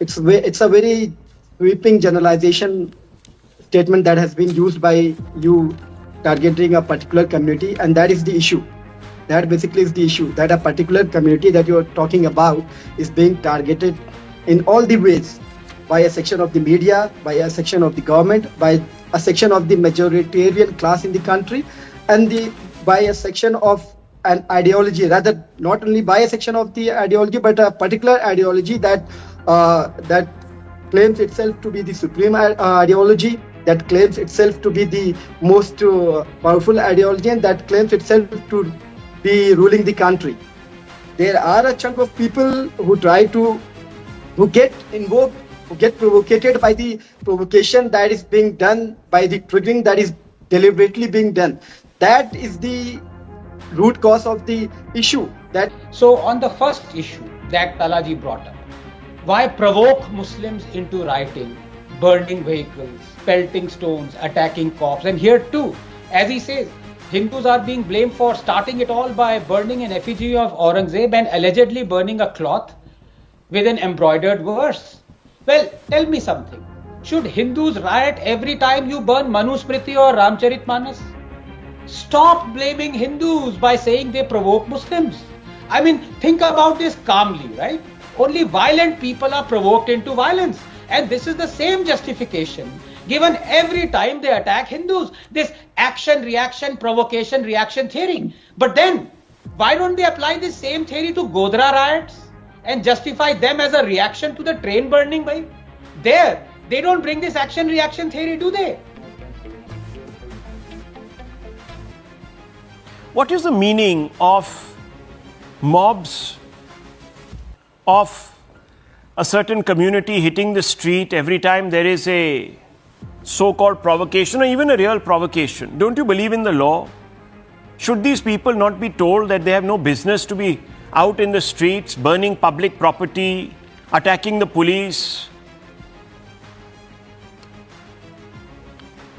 it's a very sweeping generalization statement that has been used by you targeting a particular community, and that is the issue. That basically is the issue, that a particular community that you are talking about is being targeted in all the ways by a section of the media, by a section of the government, by a section of the majoritarian class in the country, and by a section of an ideology, rather not only by a section of the ideology, but a particular ideology that that claims itself to be the supreme ideology, that claims itself to be the most powerful ideology, and that claims itself to be ruling the country. There are a chunk of people who get invoked, who get provocated by the provocation that is being done, by the triggering that is deliberately being done. That is the root cause of the issue. So on the first issue that Talaji brought up, why provoke Muslims into rioting, burning vehicles, pelting stones, attacking cops? And here too, as he says, Hindus are being blamed for starting it all by burning an effigy of Aurangzeb and allegedly burning a cloth with an embroidered verse. Well, tell me something. Should Hindus riot every time you burn Manusmriti or Ramcharitmanas? Stop blaming Hindus by saying they provoke Muslims. I mean, think about this calmly, right? Only violent people are provoked into violence. And this is the same justification given every time they attack Hindus. This action, reaction, provocation, reaction theory. But then, why don't they apply this same theory to Godhra riots and justify them as a reaction to the train burning by? There, they don't bring this action, reaction theory, do they? What is the meaning of mobs of a certain community hitting the street every time there is a so-called provocation or even a real provocation? Don't you believe in the law? Should these people not be told that they have no business to be out in the streets, burning public property, attacking the police?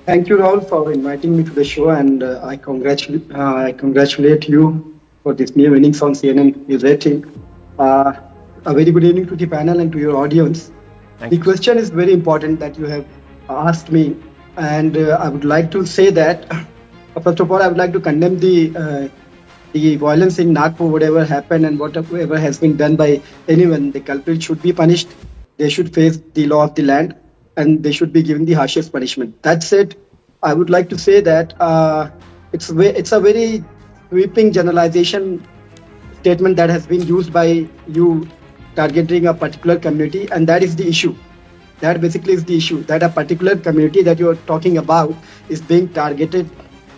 Thank you, Rahul, for inviting me to the show, and I congratulate you for this new innings on CNN News rating. A very good evening to the panel and to your audience. The question is very important that you have asked me, and I would like to say that first of all, I would like to condemn the violence in Nagpur, whatever happened and whatever has been done by anyone. The culprit should be punished. They should face the law of the land, and they should be given the harshest punishment. That said, I would like to say that it's a very sweeping generalization statement that has been used by you targeting a particular community, and that is the issue. That basically is the issue, that a particular community that you are talking about is being targeted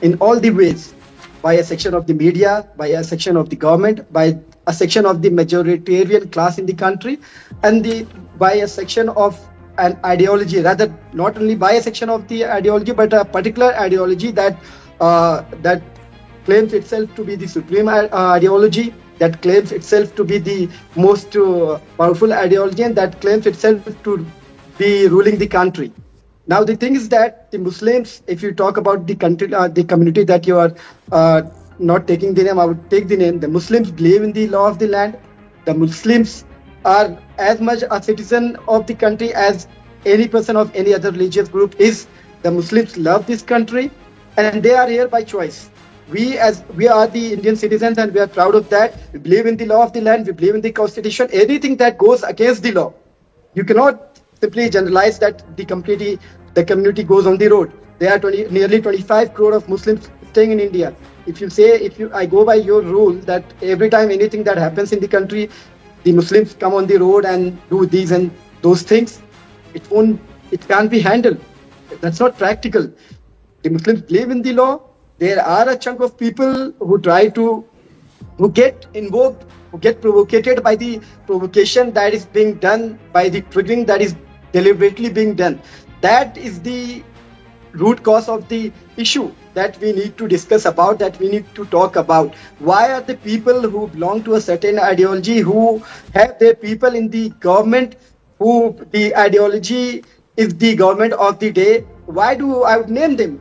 in all the ways by a section of the media, by a section of the government, by a section of the majoritarian class in the country, and by a section of an ideology, rather not only by a section of the ideology, but a particular ideology that claims itself to be the supreme ideology, that claims itself to be the most powerful ideology, and that claims itself to be ruling the country. Now the thing is that the Muslims, if you talk about the country, the community that you are not taking the name, I would take the name. The Muslims believe in the law of the land. The Muslims are as much a citizen of the country as any person of any other religious group is. The Muslims love this country, and they are here by choice. We are the Indian citizens, and we are proud of that. We believe in the law of the land. We believe in the constitution. Anything that goes against the law, you cannot simply generalize that the community goes on the road. There are nearly 25 crore of Muslims staying in India. I go by your rule that every time anything that happens in the country, the Muslims come on the road and do these and those things, it can't be handled. That's not practical. The Muslims believe in the law. There are a chunk of people who get invoked, who get provocated by the provocation that is being done, by the triggering that is deliberately being done. That is the root cause of the issue that we need to discuss about, that we need to talk about. Why are the people who belong to a certain ideology, who have their people in the government, who the ideology is the government of the day, why do I would name them?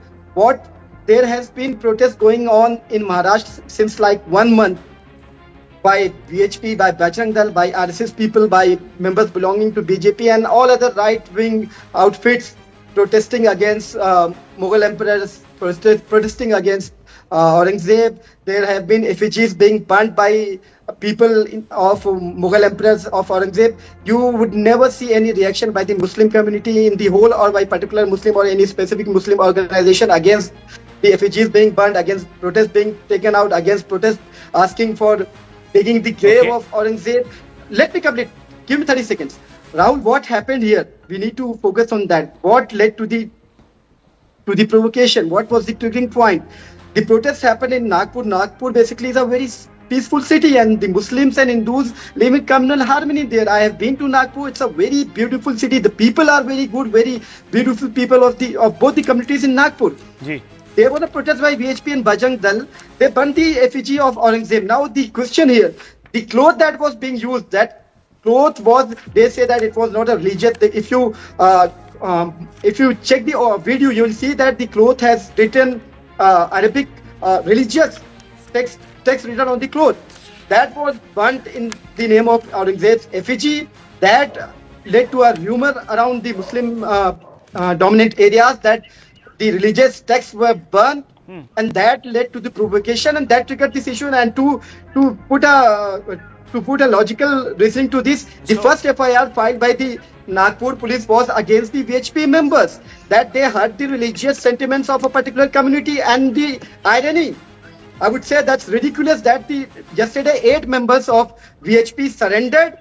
There has been protests going on in Maharashtra since like 1 month. by VHP, by Bajrang Dal, by RSS people, by members belonging to BJP and all other right-wing outfits protesting against Mughal emperors, protesting against Aurangzeb. There have been effigies being burnt by people of Mughal emperors of Aurangzeb. You would never see any reaction by the Muslim community in the whole, or by particular Muslim or any specific Muslim organization against the effigies being burnt, against protests being taken out, against protests asking for digging the grave of Aurangzeb. Let me complete. Give me 30 seconds. Rahul, what happened here? We need to focus on that. What led to the provocation? What was the triggering point? The protests happened in Nagpur. Nagpur basically is a very peaceful city, and the Muslims and Hindus live in communal harmony there. I have been to Nagpur. It's a very beautiful city. The people are very good, very beautiful people of both the communities in Nagpur. Ji. There was a protest by VHP and Bajrang Dal. They burned the effigy of Aurangzeb. Now the question here, the cloth that was being used, that cloth was, they say that it was not a religious. If you check the video, you will see that the cloth has written Arabic religious text written on the cloth. That was burnt in the name of Aurangzeb's effigy. That led to a rumor around the Muslim dominant areas that the religious texts were burned, and that led to the provocation, and that triggered this issue. And to put a logical reasoning to this, the first FIR filed by the Nagpur police was against the VHP members, that they hurt the religious sentiments of a particular community. And the irony, I would say that's ridiculous, that yesterday 8 members of VHP surrendered,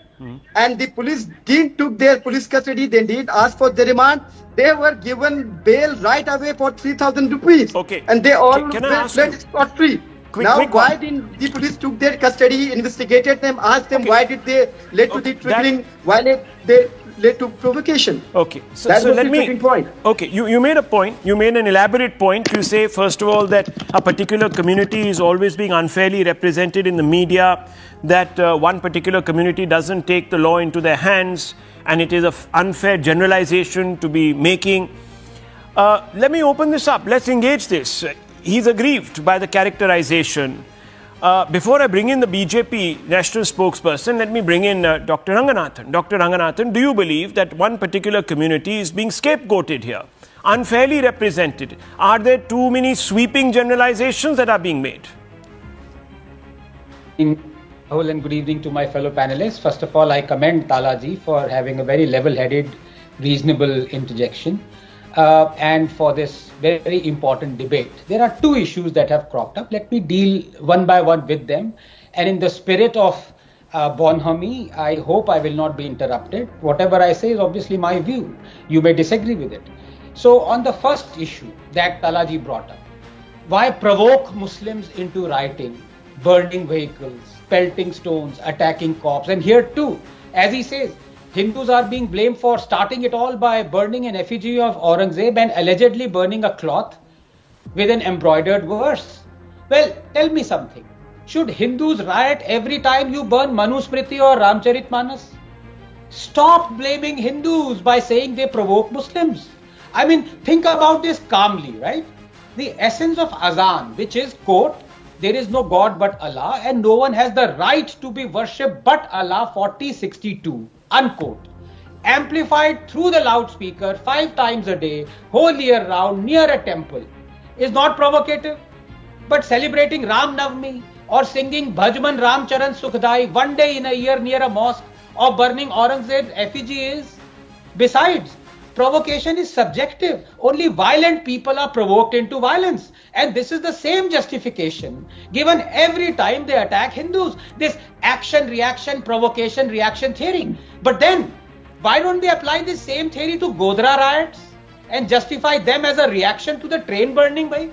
and the police didn't took their police custody. They didn't ask for their remand. They were given bail right away for 3,000 rupees. Okay. And they all Can were I ask fled scot-free. Now, why didn't the police took their custody, investigated them, asked them why did they led to the triggering, why they led to provocation? Okay. So that was let the me. triggering point. Okay. You made a point. You made an elaborate point. You say, first of all, that a particular community is always being unfairly represented in the media, that one particular community doesn't take the law into their hands, and it is an unfair generalization to be making. Let me open this up. Let's engage this. He's aggrieved by the characterization. Before I bring in the BJP national spokesperson, let me bring in Dr. Ranganathan. Dr. Ranganathan, do you believe that one particular community is being scapegoated here, unfairly represented? Are there too many sweeping generalizations that are being made? Rahul, and good evening to my fellow panelists. First of all, I commend Talha for having a very level-headed, reasonable interjection, and for this very important debate. There are 2 issues that have cropped up. Let me deal one by one with them. And in the spirit of bonhomie, I hope I will not be interrupted. Whatever I say is obviously my view. You may disagree with it. So on the first issue that Talha brought up, why provoke Muslims into rioting, burning vehicles, pelting stones, attacking cops? And here too, as he says, Hindus are being blamed for starting it all by burning an effigy of Aurangzeb and allegedly burning a cloth with an embroidered verse. Well, tell me something. Should Hindus riot every time you burn Manusmriti or Ramcharitmanas? Stop blaming Hindus by saying they provoke Muslims. I mean, think about this calmly, right? The essence of Azan, which is, quote, there is no God but Allah and no one has the right to be worshipped but Allah 4062, unquote. Amplified through the loudspeaker 5 times a day, whole year round, near a temple, is not provocative. But celebrating Ram Navami or singing Bhajman Ram Charan Sukhdai one day in a year near a mosque or burning Aurangzeb's effigy is. Besides, provocation is subjective. Only violent people are provoked into violence. And this is the same justification given every time they attack Hindus. This action, reaction, provocation, reaction theory. But then, why don't they apply this same theory to Godhra riots and justify them as a reaction to the train burning by?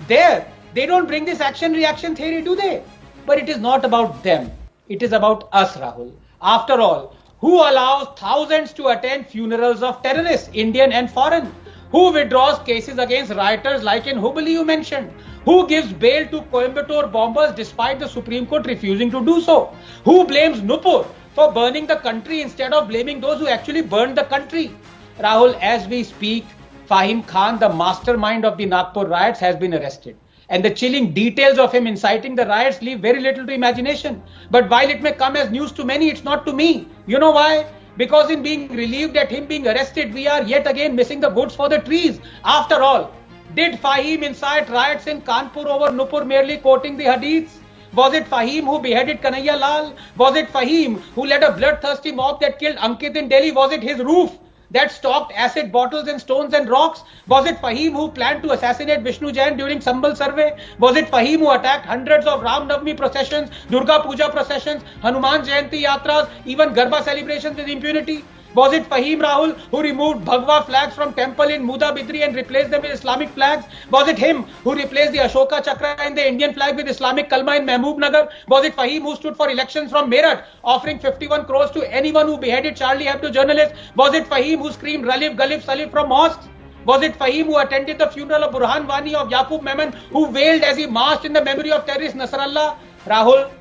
There, they don't bring this action, reaction theory, do they? But it is not about them. It is about us, Rahul. After all, who allows thousands to attend funerals of terrorists, Indian and foreign? Who withdraws cases against rioters like in Hubli you mentioned? Who gives bail to Coimbatore bombers despite the Supreme Court refusing to do so? Who blames Nupur for burning the country instead of blaming those who actually burned the country? Rahul, as we speak, Fahim Khan, the mastermind of the Nagpur riots, has been arrested. and the chilling details of him inciting the riots leave very little to imagination. But while it may come as news to many, it's not to me. You know why? Because in being relieved at him being arrested, we are yet again missing the woods for the trees. After all, did Fahim incite riots in Kanpur over Nupur merely quoting the hadiths? Was it Fahim who beheaded Kanhaiya Lal? Was it Fahim who led a bloodthirsty mob that killed Ankit in Delhi? Was it his roof that stocked acid bottles and stones and rocks? Was it Fahim who planned to assassinate Vishnu Jain during Sambal survey? Was it Fahim who attacked hundreds of Ram Navami processions, Durga Puja processions, Hanuman Jayanti yatras, even Garba celebrations with impunity? Was it Fahim Rahul who removed Bhagwa flags from temple in Muda Bidri and replaced them with Islamic flags? Was it him who replaced the Ashoka Chakra and the Indian flag with Islamic Kalma in Mahbubnagar? Was it Fahim who stood for elections from Meerut, offering 51 crores to anyone who beheaded Charlie Hebdo journalists? Was it Fahim who screamed Ralif Galif Salif from mosques? Was it Fahim who attended the funeral of Burhan Wani of Yaqub Memon, who wailed as he marched in the memory of terrorist Nasrallah? Rahul,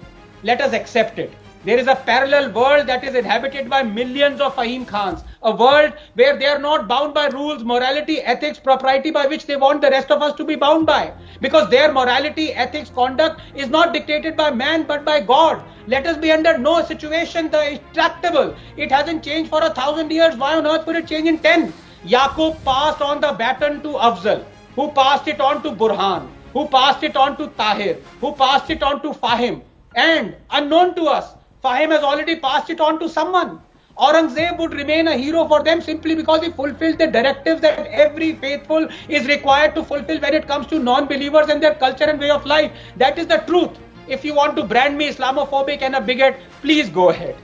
let us accept it. There is a parallel world that is inhabited by millions of Fahim Khans, a world where they are not bound by rules, morality, ethics, propriety by which they want the rest of us to be bound by. Because their morality, ethics, conduct is not dictated by man but by God. Let us be under no situation the intractable. It hasn't changed for 1,000 years. Why on earth would it change in 10? Yaqub passed on the baton to Afzal, who passed it on to Burhan, who passed it on to Tahir, who passed it on to Fahim. And unknown to us, Fahim has already passed it on to someone. Aurangzeb would remain a hero for them simply because he fulfilled the directives that every faithful is required to fulfill when it comes to non-believers and their culture and way of life. That is the truth. If you want to brand me Islamophobic and a bigot, please go ahead.